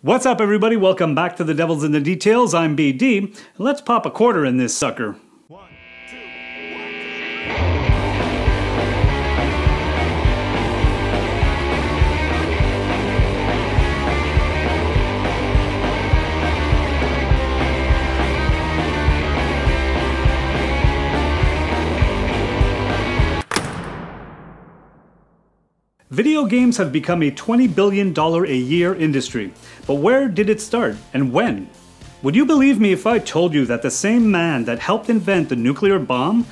What's up, everybody? Welcome back to The Devil's in the Details. I'm BD, and let's pop a quarter in this sucker. Video games have become a $20 billion a year industry, but where did it start and when? Would you believe me if I told you that the same man that helped invent the nuclear bomb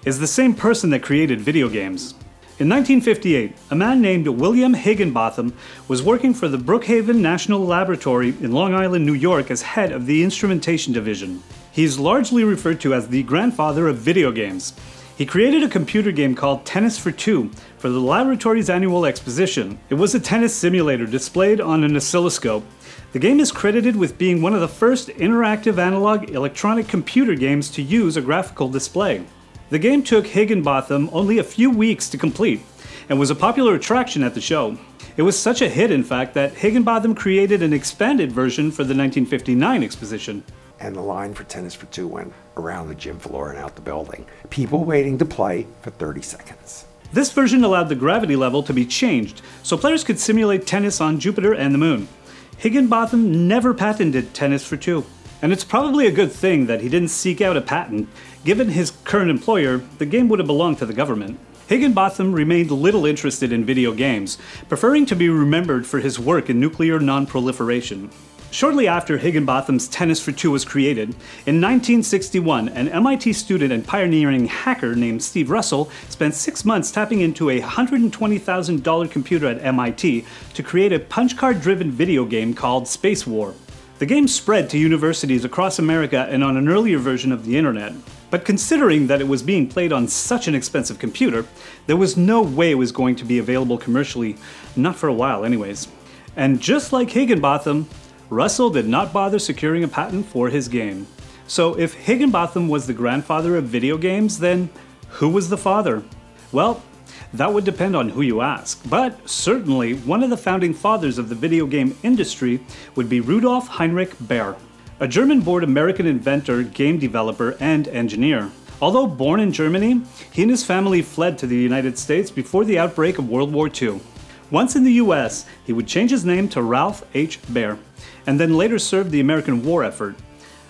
is the same person that created video games? In 1958, a man named William Higginbotham was working for the Brookhaven National Laboratory in Long Island, New York as head of the instrumentation division. He's largely referred to as the grandfather of video games. He created a computer game called Tennis for Two for the laboratory's annual exposition. It was a tennis simulator displayed on an oscilloscope. The game is credited with being one of the first interactive analog electronic computer games to use a graphical display. The game took Higginbotham only a few weeks to complete and was a popular attraction at the show. It was such a hit, in fact, that Higginbotham created an expanded version for the 1959 exposition. And the line for Tennis for Two went around the gym floor and out the building. People waiting to play for 30 seconds. This version allowed the gravity level to be changed, so players could simulate tennis on Jupiter and the Moon. Higginbotham never patented Tennis for Two, and it's probably a good thing that he didn't seek out a patent. Given his current employer, the game would have belonged to the government. Higginbotham remained little interested in video games, preferring to be remembered for his work in nuclear non-proliferation. Shortly after Higginbotham's Tennis for Two was created, in 1961, an MIT student and pioneering hacker named Steve Russell spent 6 months tapping into a $120,000 computer at MIT to create a punch card-driven video game called Space War. The game spread to universities across America and on an earlier version of the internet. But considering that it was being played on such an expensive computer, there was no way it was going to be available commercially, not for a while anyways. And just like Higginbotham, Russell did not bother securing a patent for his game. So if Higginbotham was the grandfather of video games, then who was the father? Well, that would depend on who you ask, but certainly one of the founding fathers of the video game industry would be Rudolf Heinrich Baer, a German-born American inventor, game developer, and engineer. Although born in Germany, he and his family fled to the United States before the outbreak of World War II. Once in the US, he would change his name to Ralph H. Baer, and then later served the American war effort.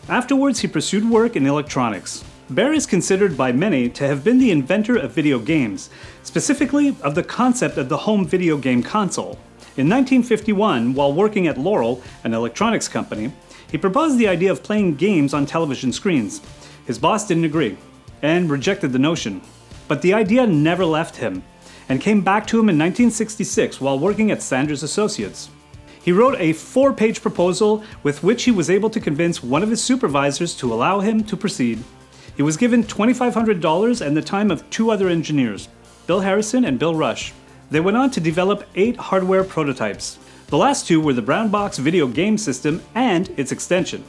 Afterwards, he pursued work in electronics. Baer is considered by many to have been the inventor of video games, specifically of the concept of the home video game console. In 1951, while working at Laurel, an electronics company, he proposed the idea of playing games on television screens. His boss didn't agree, and rejected the notion. But the idea never left him, and came back to him in 1966 while working at Sanders Associates. He wrote a 4-page proposal with which he was able to convince one of his supervisors to allow him to proceed. He was given $2,500 and the time of 2 other engineers, Bill Harrison and Bill Rush. They went on to develop 8 hardware prototypes. The last 2 were the Brown Box video game system and its extension.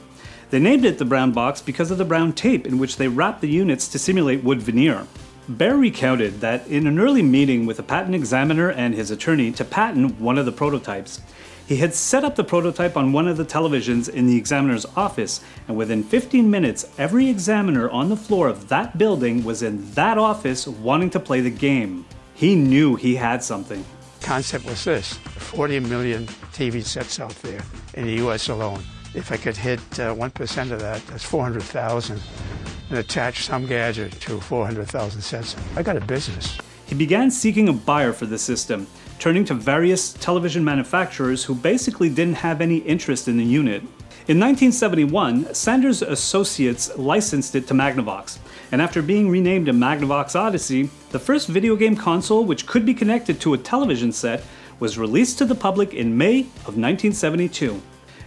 They named it the Brown Box because of the brown tape in which they wrapped the units to simulate wood veneer. Baer recounted that in an early meeting with a patent examiner and his attorney to patent one of the prototypes, he had set up the prototype on one of the televisions in the examiner's office, and within 15 minutes, every examiner on the floor of that building was in that office wanting to play the game. He knew he had something. Concept was this: 40 million TV sets out there in the US alone. If I could hit 1% of that, that's 400,000, and attach some gadget to 400,000 sets. I got a business. He began seeking a buyer for the system, turning to various television manufacturers who basically didn't have any interest in the unit. In 1971, Sanders Associates licensed it to Magnavox, and after being renamed a Magnavox Odyssey, the first video game console which could be connected to a television set was released to the public in May of 1972.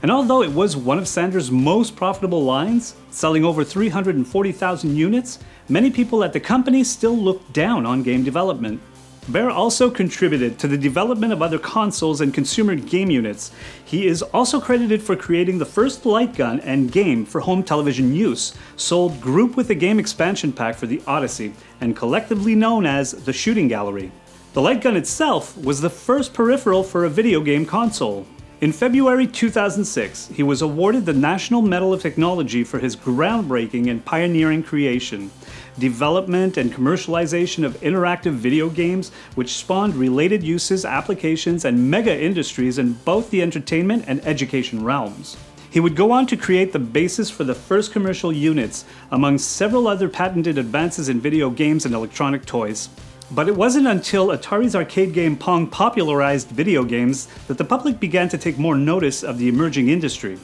And although it was one of Sanders' most profitable lines, selling over 340,000 units, many people at the company still looked down on game development. Baer also contributed to the development of other consoles and consumer game units. He is also credited for creating the first light gun and game for home television use, sold group with a game expansion pack for the Odyssey, and collectively known as the Shooting Gallery. The light gun itself was the first peripheral for a video game console. In February 2006, he was awarded the National Medal of Technology for his groundbreaking and pioneering creation, development and commercialization of interactive video games, which spawned related uses, applications, and mega industries in both the entertainment and education realms. He would go on to create the basis for the first commercial units, among several other patented advances in video games and electronic toys. But it wasn't until Atari's arcade game Pong popularized video games that the public began to take more notice of the emerging industry.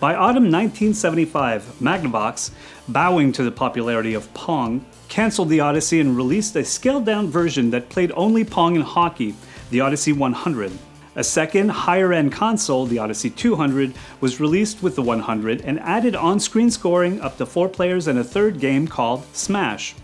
By autumn 1975, Magnavox, bowing to the popularity of Pong, canceled the Odyssey and released a scaled-down version that played only Pong and hockey, the Odyssey 100. A second, higher-end console, the Odyssey 200, was released with the 100 and added on-screen scoring up to 4 players and a third game called Smash.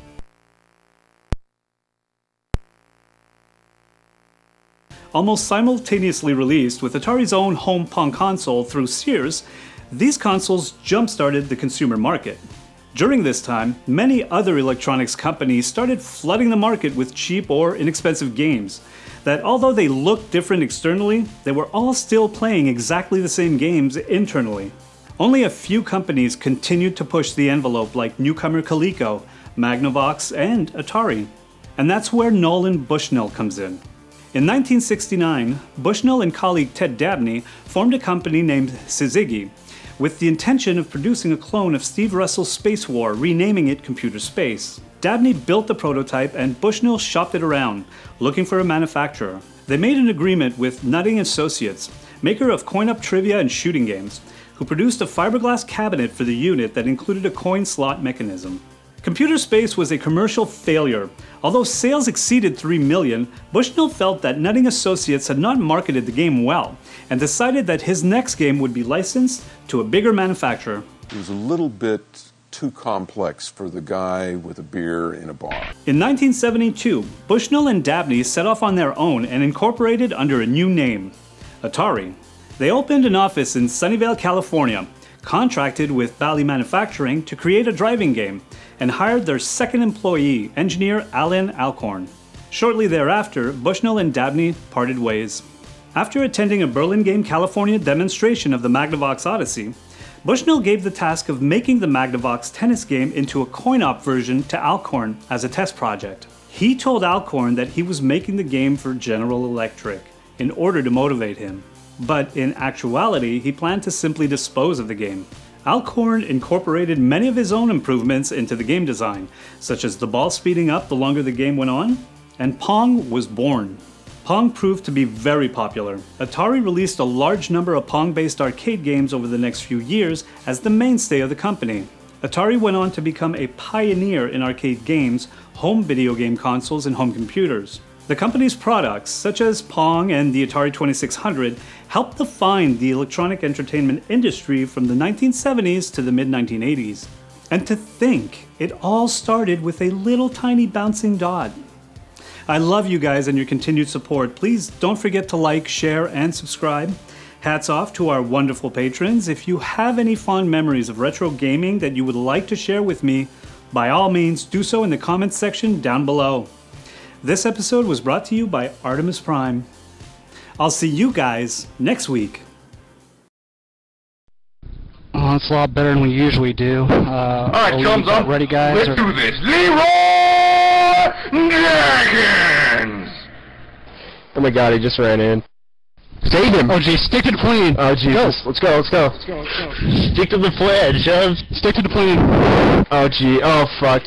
Almost simultaneously released with Atari's own home Pong console through Sears, these consoles jump-started the consumer market. During this time, many other electronics companies started flooding the market with cheap or inexpensive games that, although they looked different externally, they were all still playing exactly the same games internally. Only a few companies continued to push the envelope like newcomer Coleco, Magnavox, and Atari. And that's where Nolan Bushnell comes in. In 1969, Bushnell and colleague Ted Dabney formed a company named Syzygy, with the intention of producing a clone of Steve Russell's Space War, renaming it Computer Space. Dabney built the prototype and Bushnell shopped it around, looking for a manufacturer. They made an agreement with Nutting Associates, maker of coin-up trivia and shooting games, who produced a fiberglass cabinet for the unit that included a coin slot mechanism. Computer Space was a commercial failure. Although sales exceeded 3 million, Bushnell felt that Nutting Associates had not marketed the game well, and decided that his next game would be licensed to a bigger manufacturer. It was a little bit too complex for the guy with a beer in a bar. In 1972, Bushnell and Dabney set off on their own and incorporated under a new name, Atari. They opened an office in Sunnyvale, California, contracted with Bally Manufacturing to create a driving game, and hired their second employee, engineer Alan Alcorn. Shortly thereafter, Bushnell and Dabney parted ways. After attending a Burlingame, California demonstration of the Magnavox Odyssey, Bushnell gave the task of making the Magnavox tennis game into a coin-op version to Alcorn as a test project. He told Alcorn that he was making the game for General Electric in order to motivate him, but in actuality, he planned to simply dispose of the game. Alcorn incorporated many of his own improvements into the game design, such as the ball speeding up the longer the game went on, and Pong was born. Pong proved to be very popular. Atari released a large number of Pong-based arcade games over the next few years as the mainstay of the company. Atari went on to become a pioneer in arcade games, home video game consoles, and home computers. The company's products, such as Pong and the Atari 2600, helped define the electronic entertainment industry from the 1970s to the mid-1980s. And to think, it all started with a little tiny bouncing dot. I love you guys and your continued support. Please don't forget to like, share, and subscribe. Hats off to our wonderful patrons. If you have any fond memories of retro gaming that you would like to share with me, by all means do so in the comments section down below. This episode was brought to you by Artemis Prime. I'll see you guys next week. Oh, it's a lot better than we usually do. Alright, thumbs up. Ready, guys? Let's do this. Leroy Jenkins! Oh my god, he just ran in. Save him! Oh geez, stick to the plane! Oh Jesus, let's go. Let's go. Stick to the plan, Shove. Stick to the plane! Oh gee, oh fuck.